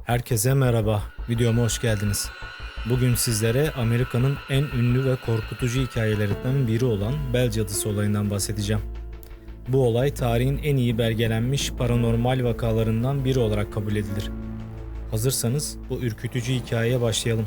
Herkese merhaba, videoma hoş geldiniz. Bugün sizlere Amerika'nın en ünlü ve korkutucu hikayelerinden biri olan Bell Cadısı olayından bahsedeceğim. Bu olay tarihin en iyi belgelenmiş paranormal vakalarından biri olarak kabul edilir. Hazırsanız bu ürkütücü hikayeye başlayalım.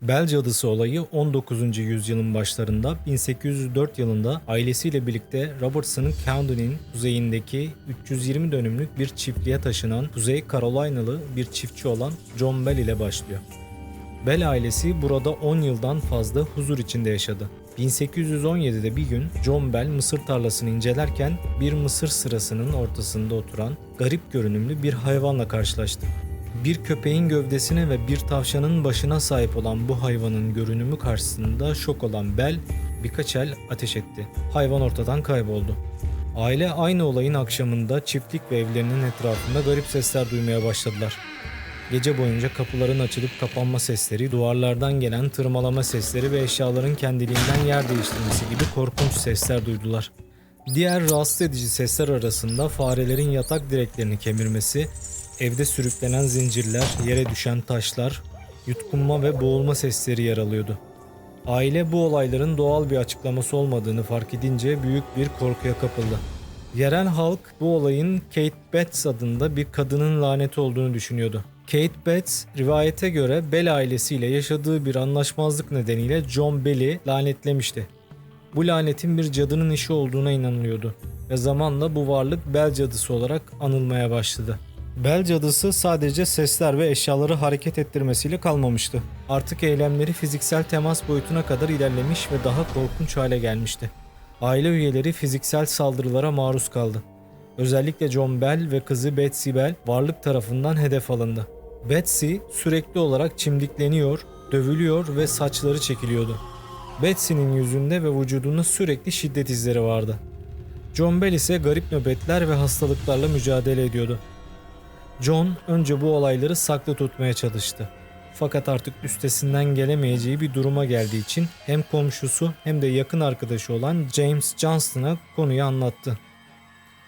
Bell Cadısı olayı 19. yüzyılın başlarında 1804 yılında ailesiyle birlikte Robertson County'nin kuzeyindeki 320 dönümlük bir çiftliğe taşınan Kuzey Carolina'lı bir çiftçi olan John Bell ile başlıyor. Bell ailesi burada 10 yıldan fazla huzur içinde yaşadı. 1817'de bir gün John Bell mısır tarlasını incelerken bir mısır sırasının ortasında oturan garip görünümlü bir hayvanla karşılaştı. Bir köpeğin gövdesine ve bir tavşanın başına sahip olan bu hayvanın görünümü karşısında şok olan Bell birkaç el ateş etti. Hayvan ortadan kayboldu. Aile aynı olayın akşamında çiftlik ve evlerinin etrafında garip sesler duymaya başladılar. Gece boyunca kapıların açılıp kapanma sesleri, duvarlardan gelen tırmalama sesleri ve eşyaların kendiliğinden yer değiştirmesi gibi korkunç sesler duydular. Diğer rahatsız edici sesler arasında farelerin yatak direklerini kemirmesi, evde sürüklenen zincirler, yere düşen taşlar, yutkunma ve boğulma sesleri yer alıyordu. Aile bu olayların doğal bir açıklaması olmadığını fark edince büyük bir korkuya kapıldı. Yerel halk bu olayın Kate Betts adında bir kadının laneti olduğunu düşünüyordu. Kate Betts, rivayete göre Bell ailesiyle yaşadığı bir anlaşmazlık nedeniyle John Bell'i lanetlemişti. Bu lanetin bir cadının işi olduğuna inanılıyordu ve zamanla bu varlık Bell Cadısı olarak anılmaya başladı. Bell Cadısı sadece sesler ve eşyaları hareket ettirmesiyle kalmamıştı. Artık eylemleri fiziksel temas boyutuna kadar ilerlemiş ve daha korkunç hale gelmişti. Aile üyeleri fiziksel saldırılara maruz kaldı. Özellikle John Bell ve kızı Betsy Bell varlık tarafından hedef alındı. Betsy sürekli olarak çimdikleniyor, dövülüyor ve saçları çekiliyordu. Betsy'nin yüzünde ve vücudunda sürekli şiddet izleri vardı. John Bell ise garip nöbetler ve hastalıklarla mücadele ediyordu. John önce bu olayları saklı tutmaya çalıştı. Fakat artık üstesinden gelemeyeceği bir duruma geldiği için hem komşusu hem de yakın arkadaşı olan James Johnston'a konuyu anlattı.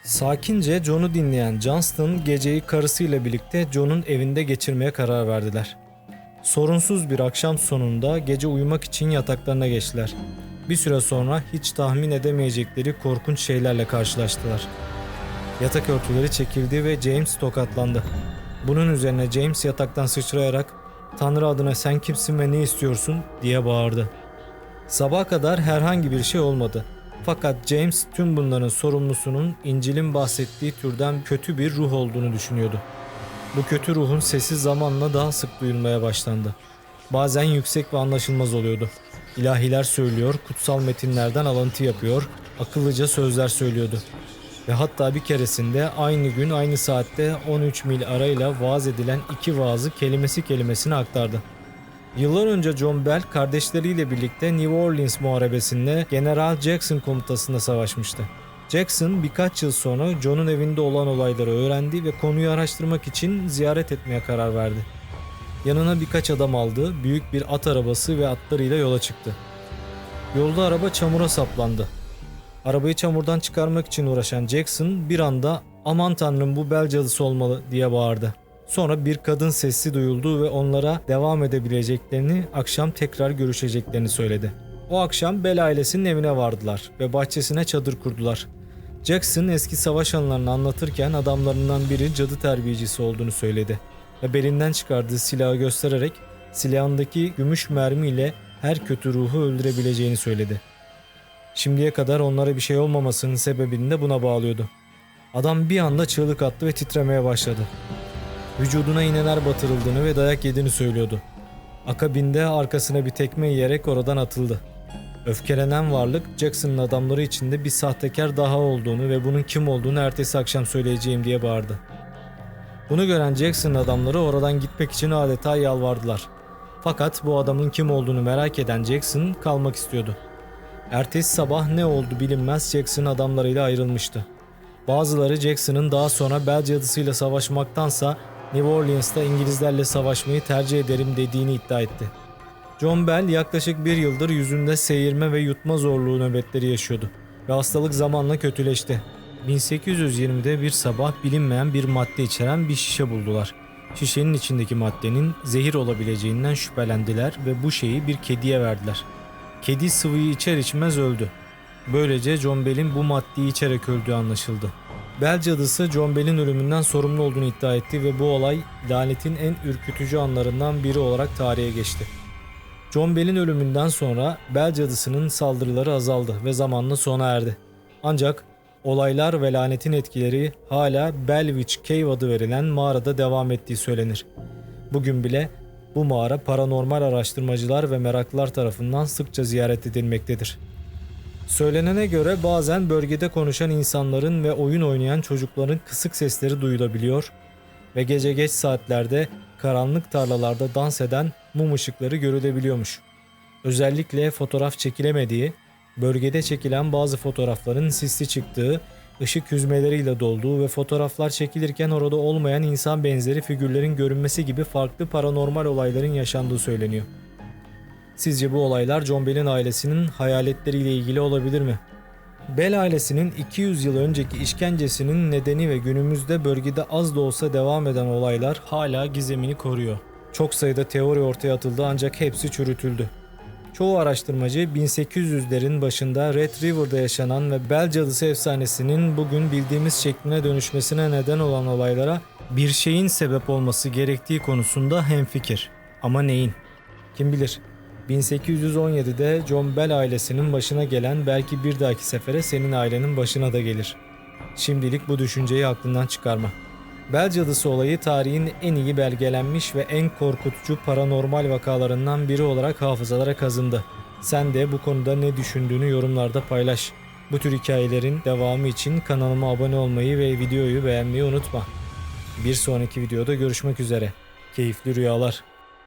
Sakince John'u dinleyen Johnston geceyi karısıyla birlikte John'un evinde geçirmeye karar verdiler. Sorunsuz bir akşam sonunda gece uyumak için yataklarına geçtiler. Bir süre sonra hiç tahmin edemeyecekleri korkunç şeylerle karşılaştılar. Yatak örtüleri çekildi ve James tokatlandı. Bunun üzerine James yataktan sıçrayarak "Tanrı adına sen kimsin ve ne istiyorsun?" diye bağırdı. Sabaha kadar herhangi bir şey olmadı. Fakat James tüm bunların sorumlusunun İncil'in bahsettiği türden kötü bir ruh olduğunu düşünüyordu. Bu kötü ruhun sesi zamanla daha sık duyulmaya başlandı. Bazen yüksek ve anlaşılmaz oluyordu. İlahiler söylüyor, kutsal metinlerden alıntı yapıyor, akıllıca sözler söylüyordu. Ve hatta bir keresinde aynı gün aynı saatte 13 mil arayla vaaz edilen iki vaazı kelimesi kelimesine aktardı. Yıllar önce John Bell kardeşleriyle birlikte New Orleans Muharebesi'nde General Jackson komutasında savaşmıştı. Jackson birkaç yıl sonra John'un evinde olan olayları öğrendi ve konuyu araştırmak için ziyaret etmeye karar verdi. Yanına birkaç adam aldı, büyük bir at arabası ve atlarıyla yola çıktı. Yolda araba çamura saplandı. Arabayı çamurdan çıkarmak için uğraşan Jackson bir anda "Aman tanrım, bu Bell Cadısı olmalı" diye bağırdı. Sonra bir kadın sesi duyuldu ve onlara devam edebileceklerini, akşam tekrar görüşeceklerini söyledi. O akşam Bell ailesinin evine vardılar ve bahçesine çadır kurdular. Jackson eski savaş anılarını anlatırken adamlarından biri cadı terbiyecisi olduğunu söyledi ve belinden çıkardığı silahı göstererek silahındaki gümüş mermiyle her kötü ruhu öldürebileceğini söyledi. Şimdiye kadar onlara bir şey olmamasının sebebini de buna bağlıyordu. Adam bir anda çığlık attı ve titremeye başladı. Vücuduna iğneler batırıldığını ve dayak yediğini söylüyordu. Akabinde arkasına bir tekme yiyerek oradan atıldı. Öfkelenen varlık Jackson'ın adamları içinde bir sahtekar daha olduğunu ve bunun kim olduğunu ertesi akşam söyleyeceğim diye bağırdı. Bunu gören Jackson'ın adamları oradan gitmek için adeta yalvardılar. Fakat bu adamın kim olduğunu merak eden Jackson kalmak istiyordu. Ertesi sabah ne oldu bilinmez Jackson adamlarıyla ayrılmıştı. Bazıları Jackson'ın daha sonra Bell Cadısıyla savaşmaktansa New Orleans'ta İngilizlerle savaşmayı tercih ederim dediğini iddia etti. John Bell yaklaşık bir yıldır yüzünde seyirme ve yutma zorluğu nöbetleri yaşıyordu ve hastalık zamanla kötüleşti. 1820'de bir sabah bilinmeyen bir madde içeren bir şişe buldular. Şişenin içindeki maddenin zehir olabileceğinden şüphelendiler ve bu şeyi bir kediye verdiler. Kedi sıvıyı içer içmez öldü. Böylece John Bell'in bu maddeyi içerek öldüğü anlaşıldı. Bell cadısı John Bell'in ölümünden sorumlu olduğunu iddia etti ve bu olay lanetin en ürkütücü anlarından biri olarak tarihe geçti. John Bell'in ölümünden sonra Bell cadısının saldırıları azaldı ve zamanla sona erdi. Ancak olaylar ve lanetin etkileri hala Bell Witch Cave adı verilen mağarada devam ettiği söylenir. Bugün bile bu mağara paranormal araştırmacılar ve meraklılar tarafından sıkça ziyaret edilmektedir. Söylenene göre bazen bölgede konuşan insanların ve oyun oynayan çocukların kısık sesleri duyulabiliyor ve gece geç saatlerde karanlık tarlalarda dans eden mum ışıkları görülebiliyormuş. Özellikle fotoğraf çekilemediği, bölgede çekilen bazı fotoğrafların sisli çıktığı, ışık hüzmeleriyle dolduğu ve fotoğraflar çekilirken orada olmayan insan benzeri figürlerin görünmesi gibi farklı paranormal olayların yaşandığı söyleniyor. Sizce bu olaylar John Bell'in ailesinin hayaletleriyle ilgili olabilir mi? Bell ailesinin 200 yıl önceki işkencesinin nedeni ve günümüzde bölgede az da olsa devam eden olaylar hala gizemini koruyor. Çok sayıda teori ortaya atıldı ancak hepsi çürütüldü. Çoğu araştırmacı 1800'lerin başında Red River'da yaşanan ve Bell cadısı efsanesinin bugün bildiğimiz şekline dönüşmesine neden olan olaylara bir şeyin sebep olması gerektiği konusunda hemfikir. Ama neyin? Kim bilir? 1817'de John Bell ailesinin başına gelen belki bir dahaki sefere senin ailenin başına da gelir. Şimdilik bu düşünceyi aklından çıkarma. Bell cadısı olayı tarihin en iyi belgelenmiş ve en korkutucu paranormal vakalarından biri olarak hafızalara kazındı. Sen de bu konuda ne düşündüğünü yorumlarda paylaş. Bu tür hikayelerin devamı için kanalıma abone olmayı ve videoyu beğenmeyi unutma. Bir sonraki videoda görüşmek üzere. Keyifli rüyalar.